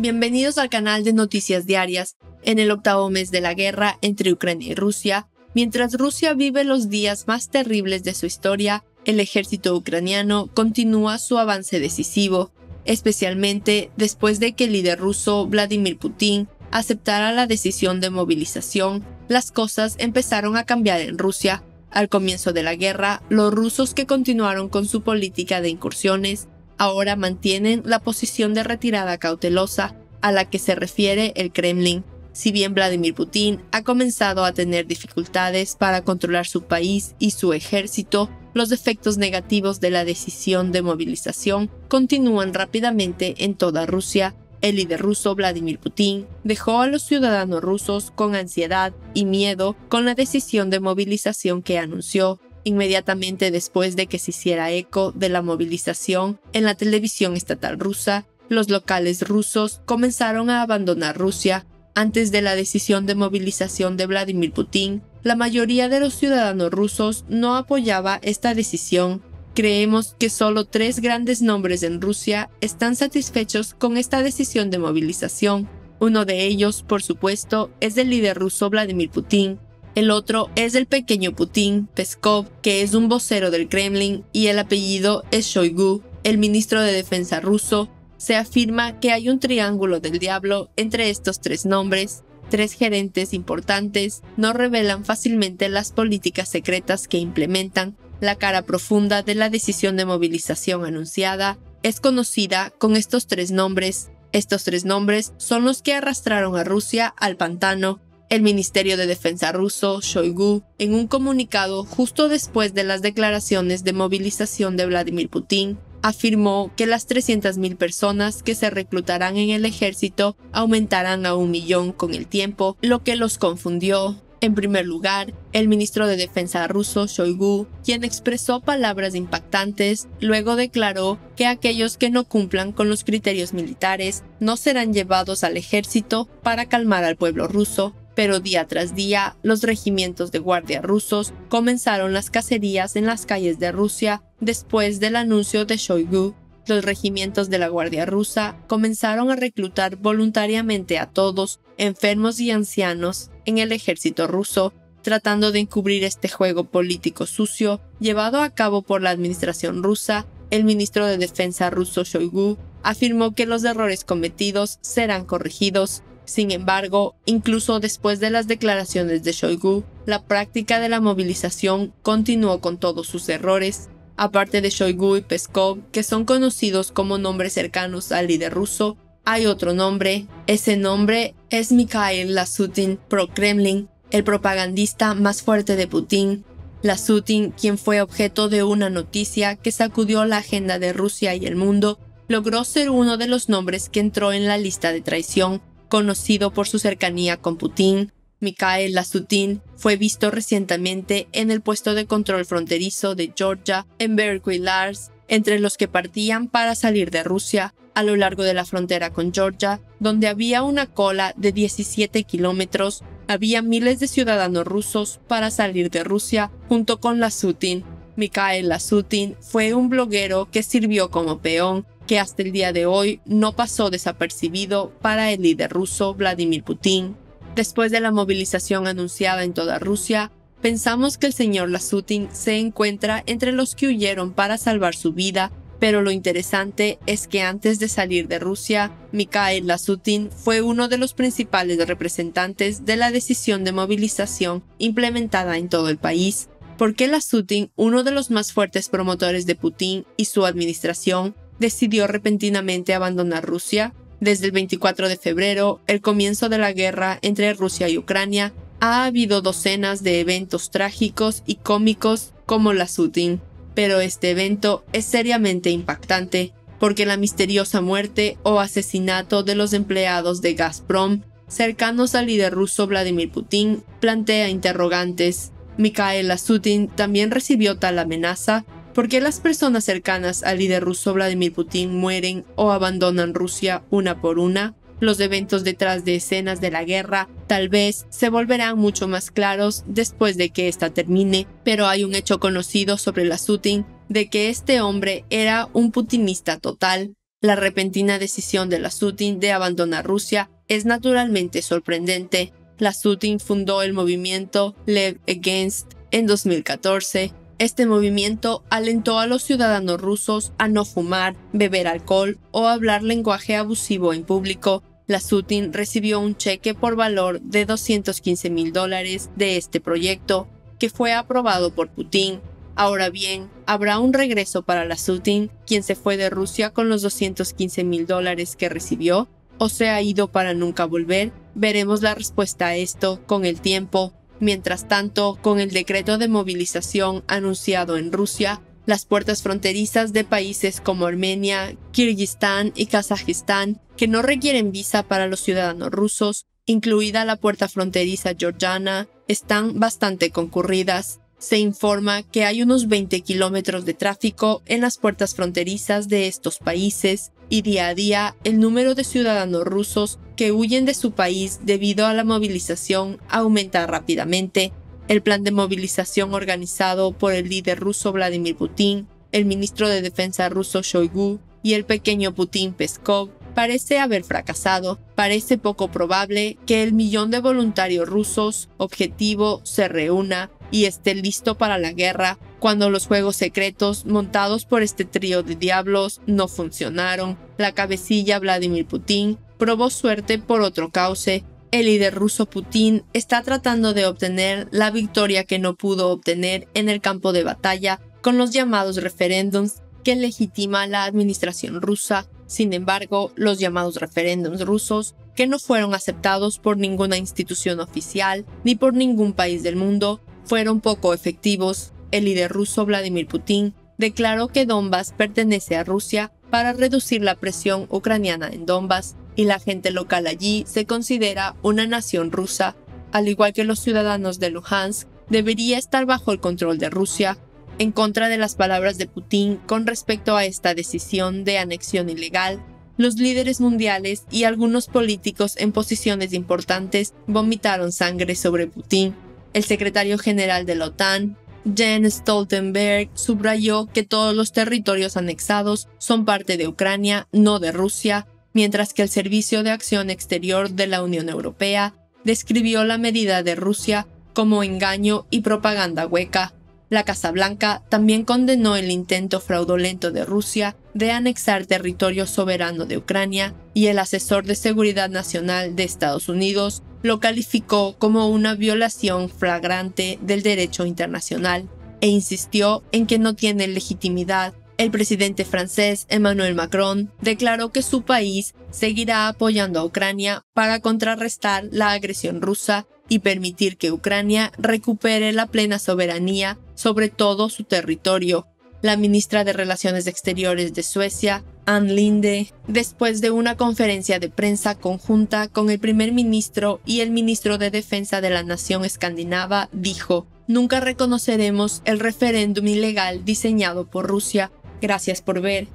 Bienvenidos al canal de Noticias Diarias. En el octavo mes de la guerra entre Ucrania y Rusia, mientras Rusia vive los días más terribles de su historia, el ejército ucraniano continúa su avance decisivo, especialmente después de que el líder ruso Vladimir Putin aceptara la decisión de movilización. Las cosas empezaron a cambiar en Rusia. Al comienzo de la guerra, los rusos que continuaron con su política de incursiones ahora mantienen la posición de retirada cautelosa a la que se refiere el Kremlin. Si bien Vladimir Putin ha comenzado a tener dificultades para controlar su país y su ejército, los efectos negativos de la decisión de movilización continúan rápidamente en toda Rusia. El líder ruso Vladimir Putin dejó a los ciudadanos rusos con ansiedad y miedo con la decisión de movilización que anunció. Inmediatamente después de que se hiciera eco de la movilización en la televisión estatal rusa, los locales rusos comenzaron a abandonar Rusia. Antes de la decisión de movilización de Vladimir Putin, la mayoría de los ciudadanos rusos no apoyaba esta decisión. Creemos que solo 3 grandes nombres en Rusia están satisfechos con esta decisión de movilización. Uno de ellos, por supuesto, es el líder ruso Vladimir Putin. El otro es el pequeño Putin, Peskov, que es un vocero del Kremlin, y el apellido es Shoigu, el ministro de Defensa ruso. Se afirma que hay un triángulo del diablo entre estos 3 nombres. 3 gerentes importantes no revelan fácilmente las políticas secretas que implementan. La cara profunda de la decisión de movilización anunciada es conocida con estos 3 nombres. Estos 3 nombres son los que arrastraron a Rusia al pantano. El Ministerio de Defensa ruso, Shoigu, en un comunicado justo después de las declaraciones de movilización de Vladimir Putin, afirmó que las 300.000 personas que se reclutarán en el ejército aumentarán a 1 millón con el tiempo, lo que los confundió. En primer lugar, el ministro de Defensa ruso, Shoigu, quien expresó palabras impactantes, luego declaró que aquellos que no cumplan con los criterios militares no serán llevados al ejército para calmar al pueblo ruso. Pero día tras día, los regimientos de guardia rusos comenzaron las cacerías en las calles de Rusia después del anuncio de Shoigu. Los regimientos de la Guardia Rusa comenzaron a reclutar voluntariamente a todos, enfermos y ancianos, en el ejército ruso, tratando de encubrir este juego político sucio llevado a cabo por la administración rusa. El ministro de Defensa ruso Shoigu afirmó que los errores cometidos serán corregidos. Sin embargo, incluso después de las declaraciones de Shoigu, la práctica de la movilización continuó con todos sus errores. Aparte de Shoigu y Peskov, que son conocidos como nombres cercanos al líder ruso, hay otro nombre. Ese nombre es Mikhail Lashutin, pro-Kremlin, el propagandista más fuerte de Putin. Lashutin, quien fue objeto de una noticia que sacudió la agenda de Rusia y el mundo, logró ser uno de los nombres que entró en la lista de traición, conocido por su cercanía con Putin. Mikhail Lashutin fue visto recientemente en el puesto de control fronterizo de Georgia en Berkeley-Lars, entre los que partían para salir de Rusia a lo largo de la frontera con Georgia, donde había una cola de 17 kilómetros. Había miles de ciudadanos rusos para salir de Rusia junto con Lashutin. Mikhail Lashutin fue un bloguero que sirvió como peón, que hasta el día de hoy no pasó desapercibido para el líder ruso Vladimir Putin. Después de la movilización anunciada en toda Rusia, pensamos que el señor Lashutin se encuentra entre los que huyeron para salvar su vida, pero lo interesante es que antes de salir de Rusia, Mikhail Lashutin fue uno de los principales representantes de la decisión de movilización implementada en todo el país. ¿Por qué Lashutin, uno de los más fuertes promotores de Putin y su administración, decidió repentinamente abandonar Rusia? Desde el 24 de febrero, el comienzo de la guerra entre Rusia y Ucrania, ha habido docenas de eventos trágicos y cómicos como Lashutin. Pero este evento es seriamente impactante, porque la misteriosa muerte o asesinato de los empleados de Gazprom, cercanos al líder ruso Vladimir Putin, plantea interrogantes. Mikhail Lashutin también recibió tal amenaza. ¿Por qué las personas cercanas al líder ruso Vladimir Putin mueren o abandonan Rusia una por una? Los eventos detrás de escenas de la guerra tal vez se volverán mucho más claros después de que esta termine, pero hay un hecho conocido sobre Lashutin de que este hombre era un putinista total. La repentina decisión de Lasutin de abandonar Rusia es naturalmente sorprendente. Lasutin fundó el movimiento Lev Against en 2014. Este movimiento alentó a los ciudadanos rusos a no fumar, beber alcohol o hablar lenguaje abusivo en público. Lasutin recibió un cheque por valor de $215,000 de este proyecto, que fue aprobado por Putin. Ahora bien, ¿habrá un regreso para Lasutin, quien se fue de Rusia con los $215,000 que recibió? ¿O se ha ido para nunca volver? Veremos la respuesta a esto con el tiempo. Mientras tanto, con el decreto de movilización anunciado en Rusia, las puertas fronterizas de países como Armenia, Kirguistán y Kazajistán, que no requieren visa para los ciudadanos rusos, incluida la puerta fronteriza georgiana, están bastante concurridas. Se informa que hay unos 20 kilómetros de tráfico en las puertas fronterizas de estos países y día a día el número de ciudadanos rusos que huyen de su país debido a la movilización aumenta rápidamente. El plan de movilización organizado por el líder ruso Vladimir Putin, el ministro de Defensa ruso Shoigu y el pequeño Putin Peskov parece haber fracasado. Parece poco probable que el 1.000.000 de voluntarios rusos objetivo se reúna y esté listo para la guerra cuando los juegos secretos montados por este trío de diablos no funcionaron. La cabecilla Vladimir Putin probó suerte por otro cauce. El líder ruso Putin está tratando de obtener la victoria que no pudo obtener en el campo de batalla con los llamados referéndums que legitima la administración rusa. Sin embargo, los llamados referéndums rusos, que no fueron aceptados por ninguna institución oficial ni por ningún país del mundo, fueron poco efectivos. El líder ruso Vladimir Putin declaró que Donbass pertenece a Rusia para reducir la presión ucraniana en Donbass, y la gente local allí se considera una nación rusa. Al igual que los ciudadanos de Luhansk, debería estar bajo el control de Rusia. En contra de las palabras de Putin con respecto a esta decisión de anexión ilegal, los líderes mundiales y algunos políticos en posiciones importantes vomitaron sangre sobre Putin. El secretario general de la OTAN, Jens Stoltenberg, subrayó que todos los territorios anexados son parte de Ucrania, no de Rusia, mientras que el Servicio de Acción Exterior de la Unión Europea describió la medida de Rusia como engaño y propaganda hueca. La Casa Blanca también condenó el intento fraudulento de Rusia de anexar territorio soberano de Ucrania, y el asesor de Seguridad Nacional de Estados Unidos lo calificó como una violación flagrante del derecho internacional e insistió en que no tiene legitimidad. El presidente francés Emmanuel Macron declaró que su país seguirá apoyando a Ucrania para contrarrestar la agresión rusa y permitir que Ucrania recupere la plena soberanía sobre todo su territorio. La ministra de Relaciones Exteriores de Suecia, Ann Linde, después de una conferencia de prensa conjunta con el primer ministro y el ministro de Defensa de la nación escandinava, dijo: "Nunca reconoceremos el referéndum ilegal diseñado por Rusia. Gracias por ver.